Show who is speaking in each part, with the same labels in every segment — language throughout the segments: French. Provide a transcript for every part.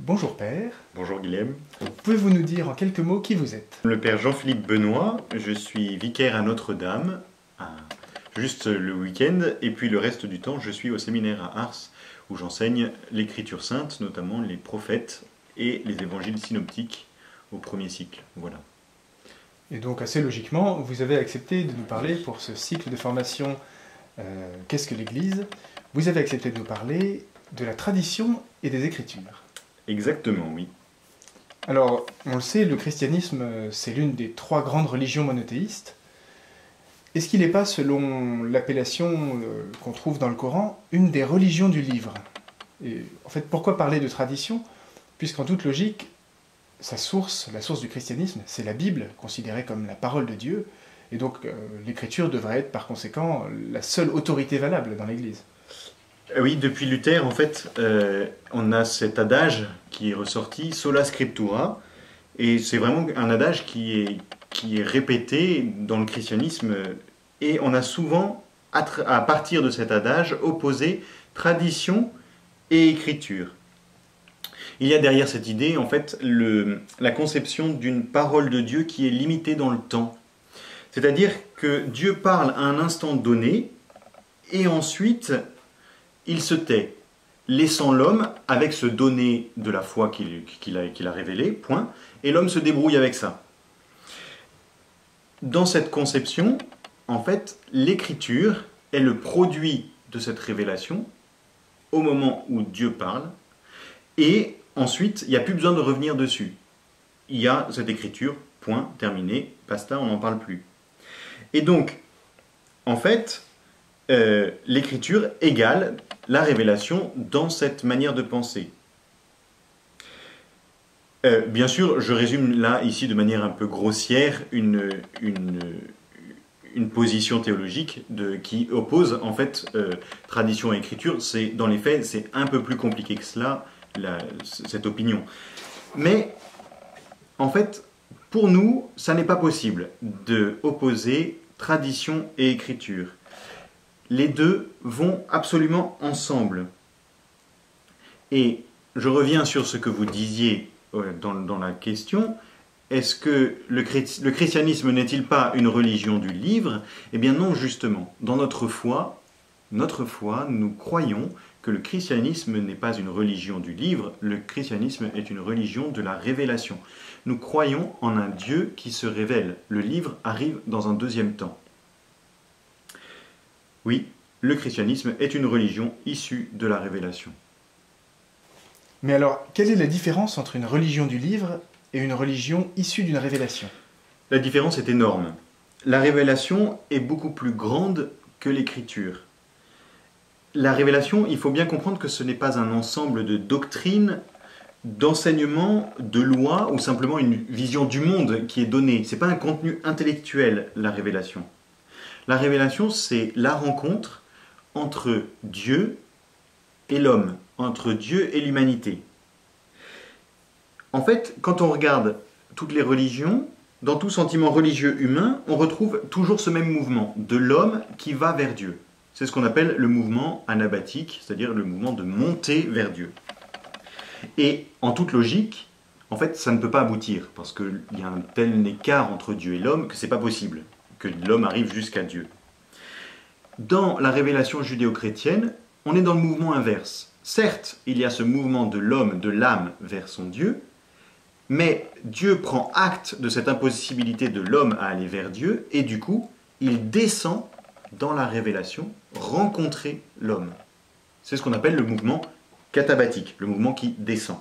Speaker 1: Bonjour Père.
Speaker 2: Bonjour Guilhem.
Speaker 1: Pouvez-vous nous dire en quelques mots qui vous êtes?
Speaker 2: Le Père Jean-Philippe Benoît, je suis vicaire à Notre-Dame, juste le week-end, et puis le reste du temps je suis au séminaire à Ars, où j'enseigne l'Écriture sainte, notamment les prophètes et les évangiles synoptiques au premier cycle. Voilà.
Speaker 1: Et donc assez logiquement, vous avez accepté de nous parler pour ce cycle de formation Qu'est-ce que l'Église? Vous avez accepté de nous parler de la tradition et des Écritures.
Speaker 2: Exactement, oui.
Speaker 1: Alors, on le sait, le christianisme, c'est l'une des trois grandes religions monothéistes. Est-ce qu'il n'est pas, selon l'appellation qu'on trouve dans le Coran, une des religions du livre? Et en fait, pourquoi parler de tradition? Puisqu'en toute logique, la source du christianisme, c'est la Bible, considérée comme la parole de Dieu, et donc l'Écriture devrait être par conséquent la seule autorité valable dans l'Église.
Speaker 2: Oui, depuis Luther, en fait, on a cet adage qui est ressorti, sola scriptura, et c'est vraiment un adage qui est répété dans le christianisme, et on a souvent, à partir de cet adage, opposé tradition et écriture. Il y a derrière cette idée, en fait, la conception d'une parole de Dieu qui est limitée dans le temps. C'est-à-dire que Dieu parle à un instant donné, et ensuite il se tait, laissant l'homme avec ce donné de la foi qu'il a révélé, point, et l'homme se débrouille avec ça. Dans cette conception, en fait, l'écriture est le produit de cette révélation au moment où Dieu parle, et ensuite, il n'y a plus besoin de revenir dessus. Il y a cette écriture, point, terminé, basta, on n'en parle plus. Et donc, en fait, l'écriture égale la révélation dans cette manière de penser. Bien sûr, je résume là, ici, de manière un peu grossière, une position théologique qui oppose, en fait, tradition et écriture. Dans les faits, c'est un peu plus compliqué que cela, cette opinion. Mais, en fait, pour nous, ça n'est pas possible de opposer tradition et écriture. Les deux vont absolument ensemble. Et je reviens sur ce que vous disiez dans la question. Est-ce que le christianisme n'est-il pas une religion du livre? Eh bien non, justement. Dans notre foi, nous croyons que le christianisme n'est pas une religion du livre, le christianisme est une religion de la révélation. Nous croyons en un Dieu qui se révèle. Le livre arrive dans un deuxième temps. Oui, le christianisme est une religion issue de la révélation.
Speaker 1: Mais alors, quelle est la différence entre une religion du livre et une religion issue d'une révélation?
Speaker 2: La différence est énorme. La révélation est beaucoup plus grande que l'écriture. La révélation, il faut bien comprendre que ce n'est pas un ensemble de doctrines, d'enseignements, de lois ou simplement une vision du monde qui est donnée. Ce n'est pas un contenu intellectuel, la révélation. La révélation, c'est la rencontre entre Dieu et l'homme, entre Dieu et l'humanité. En fait, quand on regarde toutes les religions, dans tout sentiment religieux humain, on retrouve toujours ce même mouvement de l'homme qui va vers Dieu. C'est ce qu'on appelle le mouvement anabatique, c'est-à-dire le mouvement de monter vers Dieu. Et en toute logique, en fait, ça ne peut pas aboutir, parce qu'il y a un tel écart entre Dieu et l'homme que ce n'est pas possible que l'homme arrive jusqu'à Dieu. Dans la révélation judéo-chrétienne, on est dans le mouvement inverse. Certes, il y a ce mouvement de l'homme, de l'âme vers son Dieu, mais Dieu prend acte de cette impossibilité de l'homme à aller vers Dieu, et du coup, il descend dans la révélation rencontrer l'homme. C'est ce qu'on appelle le mouvement katabatique, le mouvement qui descend.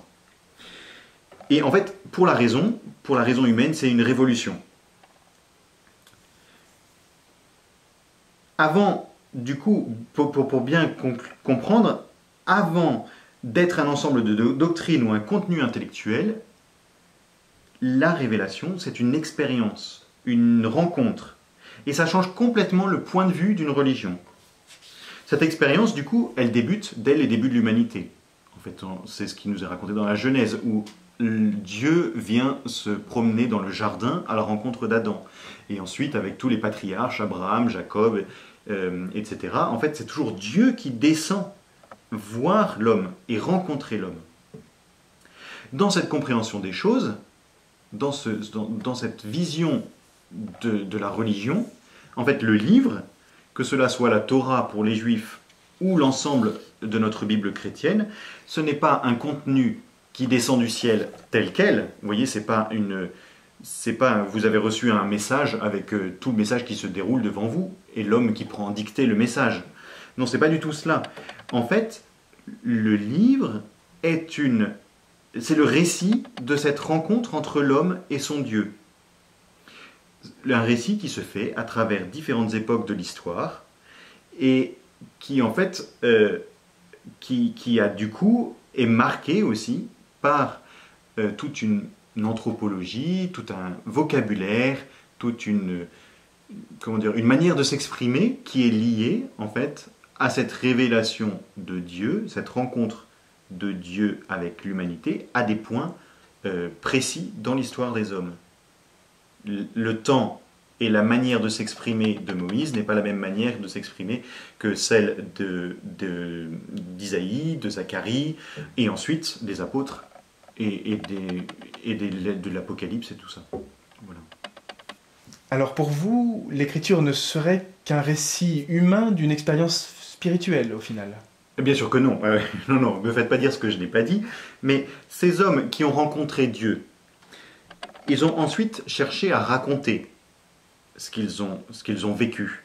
Speaker 2: Et en fait, pour la raison humaine, c'est une révolution. Avant, du coup, pour bien comprendre, avant d'être un ensemble de doctrines ou un contenu intellectuel, la révélation, c'est une expérience, une rencontre. Et ça change complètement le point de vue d'une religion. Cette expérience, du coup, elle débute dès les débuts de l'humanité. En fait, c'est ce qui nous est raconté dans la Genèse, où Dieu vient se promener dans le jardin à la rencontre d'Adam. Et ensuite, avec tous les patriarches, Abraham, Jacob, etc. En fait, c'est toujours Dieu qui descend voir l'homme et rencontrer l'homme. Dans cette compréhension des choses, dans cette vision de la religion, en fait, le livre, que cela soit la Torah pour les Juifs ou l'ensemble de notre Bible chrétienne, ce n'est pas un contenu qui descend du ciel tel quel. Vous voyez, c'est pas vous avez reçu un message avec tout le message qui se déroule devant vous et l'homme qui prend en dictée le message. Non, c'est pas du tout cela. En fait, le livre c'est le récit de cette rencontre entre l'homme et son Dieu. Un récit qui se fait à travers différentes époques de l'histoire et qui en fait qui a du coup est marqué aussi par toute une anthropologie, tout un vocabulaire, toute une manière de s'exprimer qui est liée en fait à cette révélation de Dieu, cette rencontre de Dieu avec l'humanité à des points précis dans l'histoire des hommes. Le temps et la manière de s'exprimer de Moïse n'est pas la même manière de s'exprimer que celle d'Isaïe, de Zacharie, et ensuite des apôtres de l'Apocalypse et tout ça. Voilà.
Speaker 1: Alors pour vous, l'écriture ne serait qu'un récit humain d'une expérience spirituelle au final?
Speaker 2: Bien sûr que non. Non, ne me faites pas dire ce que je n'ai pas dit. Mais ces hommes qui ont rencontré Dieu, ils ont ensuite cherché à raconter ce qu'ils ont vécu.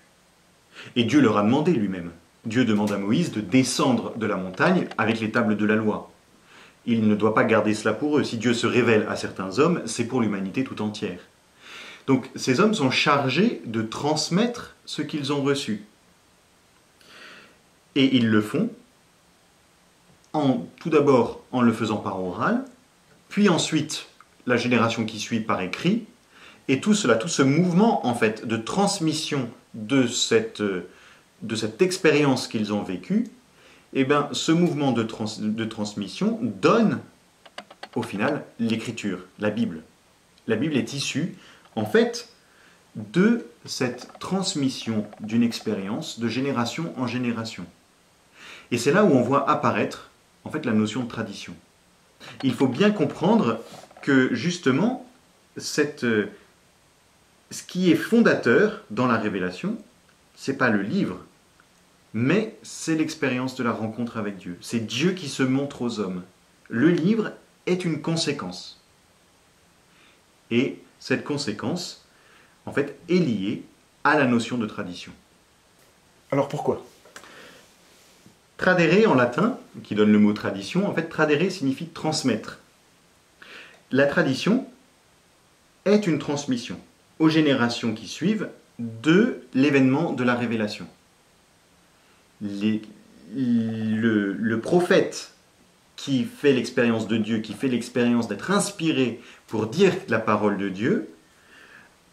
Speaker 2: Et Dieu leur a demandé lui-même. Dieu demande à Moïse de descendre de la montagne avec les tables de la loi. Il ne doit pas garder cela pour eux. Si Dieu se révèle à certains hommes, c'est pour l'humanité tout entière. Donc ces hommes sont chargés de transmettre ce qu'ils ont reçu. Et ils le font, tout d'abord en le faisant par oral, puis ensuite la génération qui suit par écrit, et tout ce mouvement en fait de transmission de cette expérience qu'ils ont vécue, eh bien, ce mouvement de transmission donne au final l'écriture, la Bible. La Bible est issue en fait de cette transmission d'une expérience de génération en génération. Et c'est là où on voit apparaître en fait la notion de tradition. Il faut bien comprendre que justement ce qui est fondateur dans la révélation, c'est pas le livre, mais c'est l'expérience de la rencontre avec Dieu. C'est Dieu qui se montre aux hommes. Le livre est une conséquence. Et cette conséquence, en fait, est liée à la notion de tradition.
Speaker 1: Alors pourquoi ?
Speaker 2: Tradere en latin, qui donne le mot tradition, en fait, tradere signifie transmettre. La tradition est une transmission aux générations qui suivent de l'événement de la révélation. Le prophète qui fait l'expérience de Dieu, qui fait l'expérience d'être inspiré pour dire la parole de Dieu,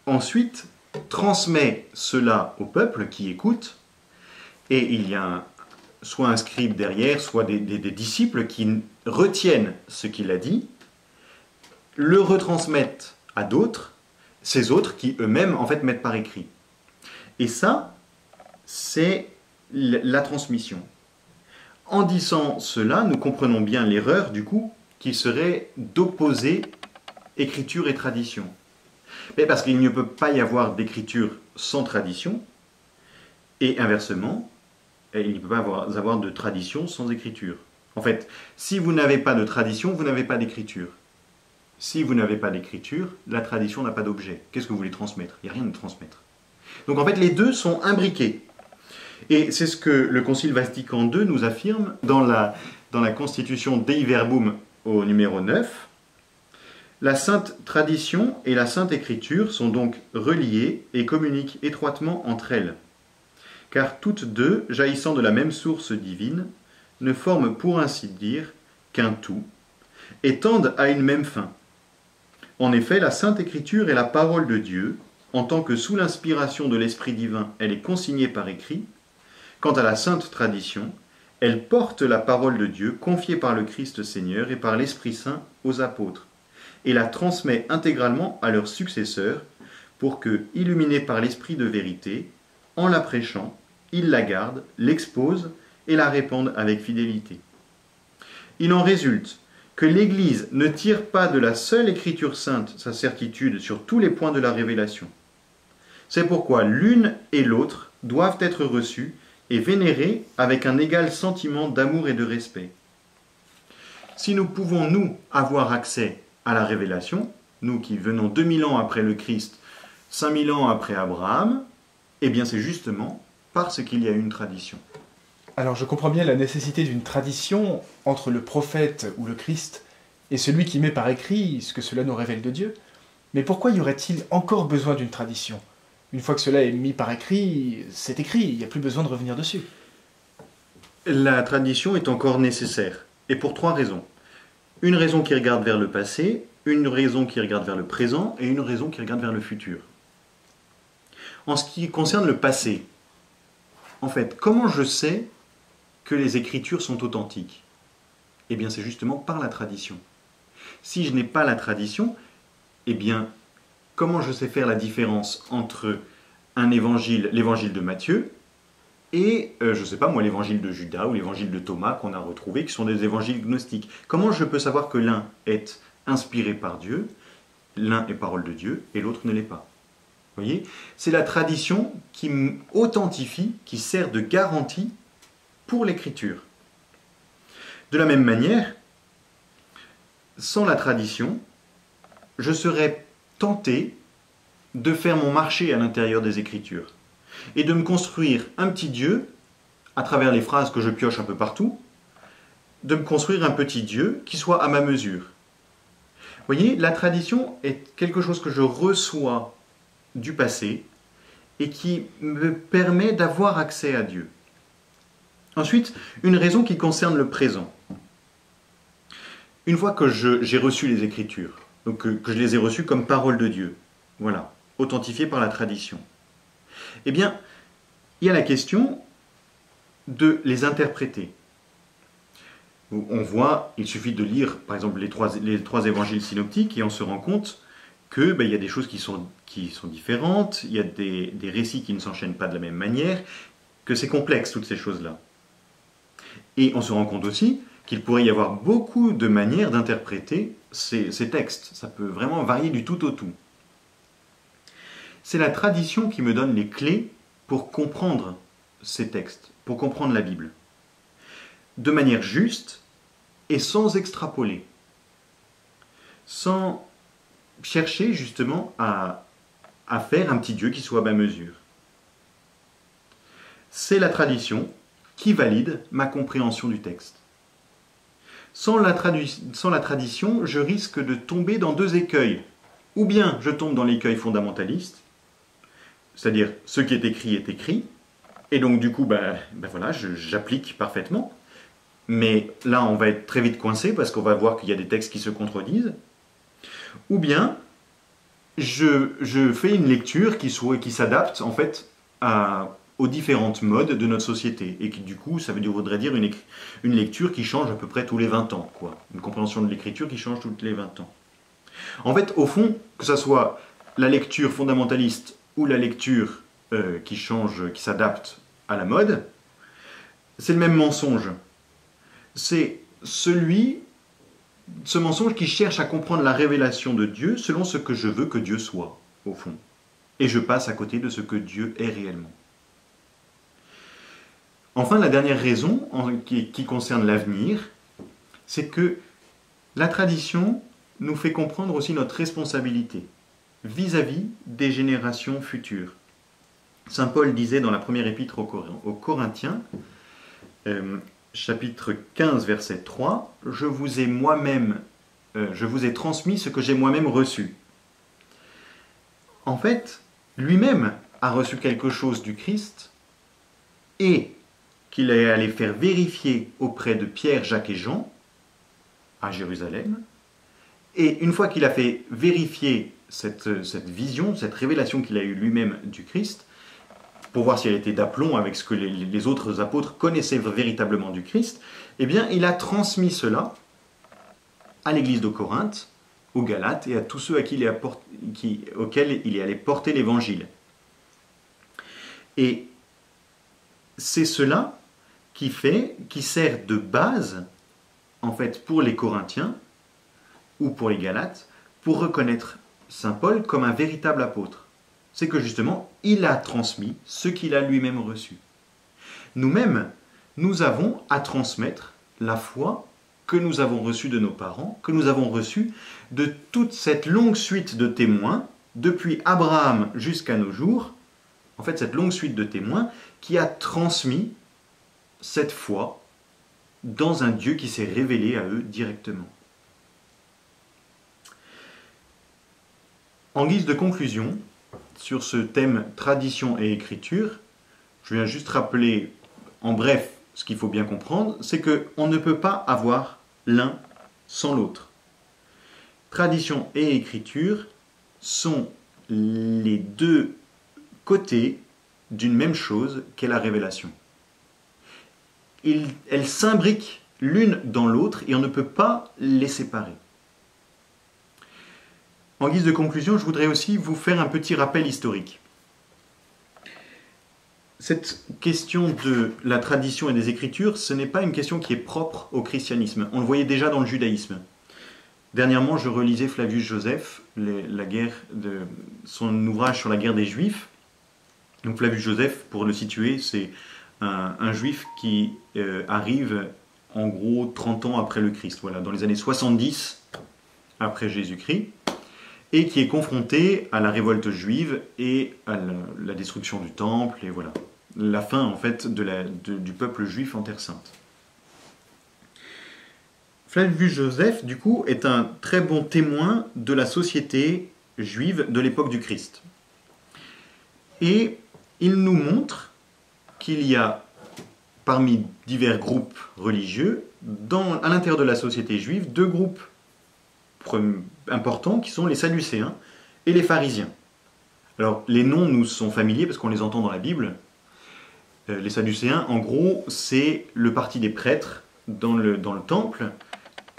Speaker 2: ensuite transmet cela au peuple qui écoute, et il y a soit un scribe derrière, soit des disciples qui retiennent ce qu'il a dit, le retransmettent à d'autres, ces autres qui eux-mêmes en fait mettent par écrit. Et ça, c'est la transmission. En disant cela, nous comprenons bien l'erreur du coup qui serait d'opposer écriture et tradition. Mais parce qu'il ne peut pas y avoir d'écriture sans tradition, et inversement, il ne peut pas avoir de tradition sans écriture. En fait, si vous n'avez pas de tradition, vous n'avez pas d'écriture. Si vous n'avez pas d'écriture, la tradition n'a pas d'objet. Qu'est-ce que vous voulez transmettre? Il n'y a rien de transmettre. Donc en fait, les deux sont imbriqués. Et c'est ce que le Concile Vatican II nous affirme dans la constitution Dei Verbum au numéro 9. La sainte tradition et la sainte écriture sont donc reliées et communiquent étroitement entre elles. Car toutes deux, jaillissant de la même source divine, ne forment pour ainsi dire qu'un tout, et tendent à une même fin. En effet, la Sainte Écriture est la parole de Dieu, en tant que sous l'inspiration de l'Esprit divin, elle est consignée par écrit. Quant à la Sainte Tradition, elle porte la parole de Dieu confiée par le Christ Seigneur et par l'Esprit Saint aux apôtres, et la transmet intégralement à leurs successeurs, pour que, illuminés par l'Esprit de vérité, en la prêchant, ils la gardent, l'exposent et la répandent avec fidélité. Il en résulte que l'Église ne tire pas de la seule Écriture sainte sa certitude sur tous les points de la révélation. C'est pourquoi l'une et l'autre doivent être reçues et vénérées avec un égal sentiment d'amour et de respect. Si nous pouvons, nous, avoir accès à la révélation, nous qui venons 2000 ans après le Christ, 5000 ans après Abraham, eh bien c'est justement parce qu'il y a une tradition.
Speaker 1: Alors je comprends bien la nécessité d'une tradition entre le prophète ou le Christ et celui qui met par écrit ce que cela nous révèle de Dieu. Mais pourquoi y aurait-il encore besoin d'une tradition? Une fois que cela est mis par écrit, c'est écrit, il n'y a plus besoin de revenir dessus.
Speaker 2: La tradition est encore nécessaire, et pour 3 raisons. Une raison qui regarde vers le passé, une raison qui regarde vers le présent, et une raison qui regarde vers le futur. En ce qui concerne le passé, en fait, comment je sais que les Écritures sont authentiques? Eh bien, c'est justement par la tradition. Si je n'ai pas la tradition, eh bien, comment je sais faire la différence entre un évangile, l'évangile de Matthieu, et, je ne sais pas moi, l'évangile de Judas ou l'évangile de Thomas qu'on a retrouvé, qui sont des évangiles gnostiques? Comment je peux savoir que l'un est inspiré par Dieu, l'un est parole de Dieu, et l'autre ne l'est pas? Vous voyez? C'est la tradition qui authentifie, qui sert de garantie pour l'écriture. De la même manière, sans la tradition, je serais tenté de faire mon marché à l'intérieur des Écritures et de me construire un petit Dieu, à travers les phrases que je pioche un peu partout, de me construire un petit Dieu qui soit à ma mesure. Vous voyez, la tradition est quelque chose que je reçois du passé et qui me permet d'avoir accès à Dieu. Ensuite, une raison qui concerne le présent. Une fois que j'ai reçu les Écritures, donc que je les ai reçues comme parole de Dieu, voilà, authentifiées par la tradition, eh bien, il y a la question de les interpréter. On voit, il suffit de lire, par exemple, les trois évangiles synoptiques et on se rend compte que il y a des choses qui sont différentes, il y a des récits qui ne s'enchaînent pas de la même manière, que c'est complexe, toutes ces choses-là. Et on se rend compte aussi qu'il pourrait y avoir beaucoup de manières d'interpréter ces textes. Ça peut vraiment varier du tout au tout. C'est la tradition qui me donne les clés pour comprendre ces textes, pour comprendre la Bible. De manière juste et sans extrapoler. Sans chercher justement à faire un petit Dieu qui soit à ma mesure. C'est la tradition qui valide ma compréhension du texte. Sans la tradition, je risque de tomber dans 2 écueils. Ou bien je tombe dans l'écueil fondamentaliste, c'est-à-dire ce qui est écrit, et donc du coup, voilà, j'applique parfaitement. Mais là, on va être très vite coincé parce qu'on va voir qu'il y a des textes qui se contredisent. Ou bien, je fais une lecture qui s'adapte en fait aux différentes modes de notre société. Et qui du coup, ça voudrait dire une lecture qui change à peu près tous les 20 ans. Une compréhension de l'écriture qui change tous les 20 ans. En fait, au fond, que ce soit la lecture fondamentaliste ou la lecture qui s'adapte à la mode, c'est le même mensonge. C'est ce mensonge qui cherche à comprendre la révélation de Dieu selon ce que je veux que Dieu soit, au fond. Et je passe à côté de ce que Dieu est réellement. Enfin, la dernière raison qui concerne l'avenir, c'est que la tradition nous fait comprendre aussi notre responsabilité vis-à-vis des générations futures. Saint Paul disait dans la première épître aux Corinthiens, chapitre 15, verset 3, « Je vous ai transmis ce que j'ai moi-même reçu. » En fait, lui-même a reçu quelque chose du Christ et qu'il est allé faire vérifier auprès de Pierre, Jacques et Jean à Jérusalem. Et une fois qu'il a fait vérifier cette vision, cette révélation qu'il a eue lui-même du Christ, pour voir si elle était d'aplomb avec ce que les autres apôtres connaissaient véritablement du Christ, eh bien, il a transmis cela à l'église de Corinthe, aux Galates et à tous ceux auxquels il est allé porter l'évangile. Et c'est cela qui sert de base, en fait, pour les Corinthiens, ou pour les Galates, pour reconnaître Saint Paul comme un véritable apôtre. C'est que justement, il a transmis ce qu'il a lui-même reçu. Nous-mêmes, nous avons à transmettre la foi que nous avons reçue de nos parents, que nous avons reçue de toute cette longue suite de témoins, depuis Abraham jusqu'à nos jours, en fait cette longue suite de témoins qui a transmis cette foi dans un Dieu qui s'est révélé à eux directement. En guise de conclusion, sur ce thème tradition et écriture, je viens juste rappeler en bref ce qu'il faut bien comprendre, c'est qu'on ne peut pas avoir l'un sans l'autre. Tradition et écriture sont les deux côtés d'une même chose qu'est la révélation. Elles s'imbriquent l'une dans l'autre et on ne peut pas les séparer. En guise de conclusion, je voudrais aussi vous faire un petit rappel historique. Cette question de la tradition et des écritures, ce n'est pas une question qui est propre au christianisme. On le voyait déjà dans le judaïsme. Dernièrement, je relisais Flavius Joseph, son ouvrage sur la guerre des Juifs. Donc Flavius Joseph, pour le situer, c'est un juif qui arrive en gros 30 ans après le Christ, voilà, dans les années 70 après Jésus-Christ, et qui est confronté à la révolte juive et à la destruction du temple, et voilà, la fin en fait du peuple juif en Terre Sainte. Flavius Joseph, du coup, est un très bon témoin de la société juive de l'époque du Christ. Et il nous montre qu'il y a, parmi divers groupes religieux, à l'intérieur de la société juive, deux groupes importants qui sont les Sadducéens et les Pharisiens. Alors, les noms nous sont familiers parce qu'on les entend dans la Bible. Les Sadducéens, en gros, c'est le parti des prêtres dans le temple,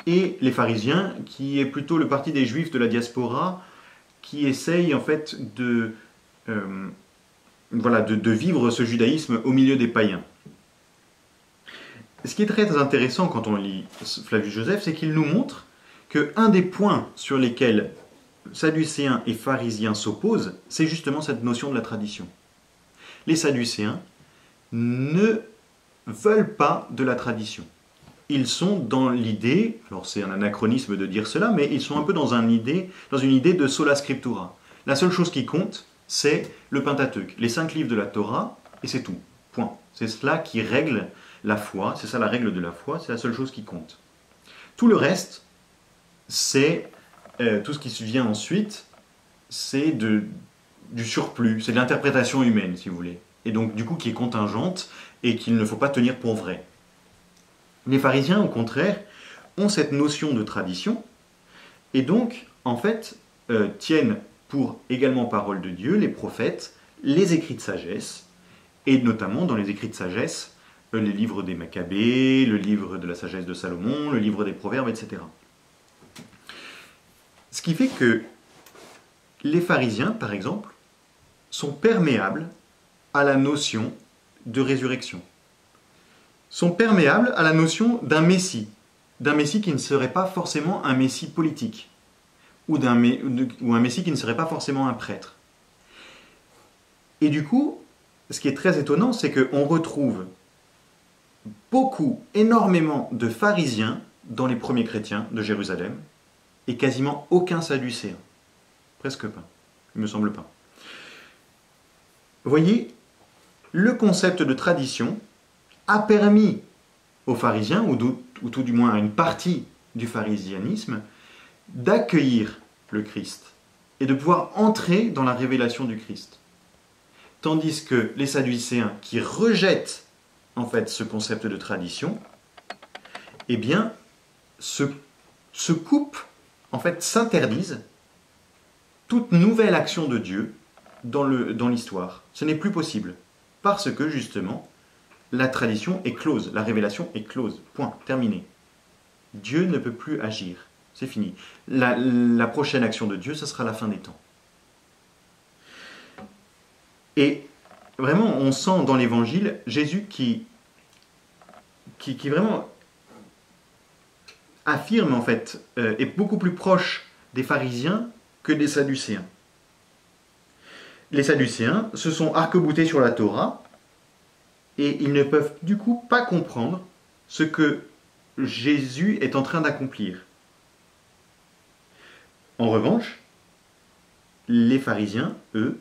Speaker 2: et les Pharisiens, qui est plutôt le parti des Juifs de la diaspora, qui essayent en fait de vivre ce judaïsme au milieu des païens. Ce qui est très intéressant quand on lit Flavius Joseph, c'est qu'il nous montre qu'un des points sur lesquels Sadducéens et Pharisiens s'opposent, c'est justement cette notion de la tradition. Les Sadducéens ne veulent pas de la tradition. Ils sont dans l'idée, alors c'est un anachronisme de dire cela, mais ils sont un peu dans une idée de sola scriptura. La seule chose qui compte, c'est le Pentateuque, les 5 livres de la Torah, et c'est tout. Point. C'est cela qui règle la foi, c'est ça la règle de la foi, c'est la seule chose qui compte. Tout le reste, c'est tout ce qui se vient ensuite, c'est du surplus, c'est de l'interprétation humaine, si vous voulez. Et donc, du coup, qui est contingente et qu'il ne faut pas tenir pour vrai. Les pharisiens, au contraire, ont cette notion de tradition et donc, en fait, tiennent pour également parole de Dieu les prophètes, les écrits de sagesse, et notamment dans les écrits de sagesse, les livres des Maccabées, le livre de la sagesse de Salomon, le livre des Proverbes, etc. Ce qui fait que les pharisiens, par exemple, sont perméables à la notion de résurrection, sont perméables à la notion d'un Messie qui ne serait pas forcément un Messie politique, ou un Messie qui ne serait pas forcément un prêtre. Et du coup, ce qui est très étonnant, c'est qu'on retrouve énormément de pharisiens dans les premiers chrétiens de Jérusalem, et quasiment aucun sadducéen. Presque pas, il me semble pas. Vous voyez, le concept de tradition a permis aux pharisiens, ou tout du moins à une partie du pharisianisme, d'accueillir le Christ et de pouvoir entrer dans la révélation du Christ. Tandis que les sadducéens qui rejettent en fait ce concept de tradition, eh bien, se coupent, en fait, s'interdisent toute nouvelle action de Dieu dans l'histoire. Ce n'est plus possible. Parce que, justement, la tradition est close, la révélation est close. Point, terminé. Dieu ne peut plus agir. C'est fini. La prochaine action de Dieu, ce sera la fin des temps. Et vraiment, on sent dans l'Évangile Jésus qui vraiment affirme en fait, est beaucoup plus proche des pharisiens que des sadducéens. Les sadducéens se sont arc-boutés sur la Torah et ils ne peuvent du coup pas comprendre ce que Jésus est en train d'accomplir. En revanche, les pharisiens, eux,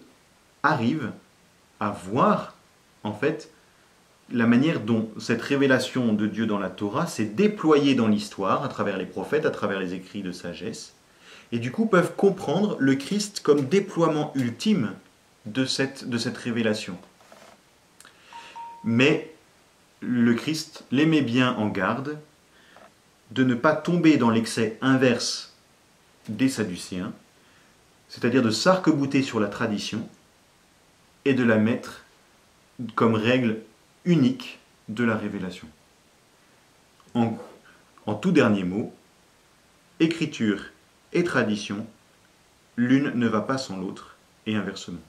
Speaker 2: arrivent à voir en fait la manière dont cette révélation de Dieu dans la Torah s'est déployée dans l'histoire, à travers les prophètes, à travers les écrits de sagesse, et du coup peuvent comprendre le Christ comme déploiement ultime de cette révélation. Mais le Christ les met bien en garde de ne pas tomber dans l'excès inverse des Sadducéens, c'est-à-dire de s'arc-bouter sur la tradition et de la mettre comme règle unique de la révélation. En tout dernier mot, écriture et tradition, l'une ne va pas sans l'autre, et inversement.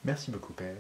Speaker 1: Merci beaucoup, Père.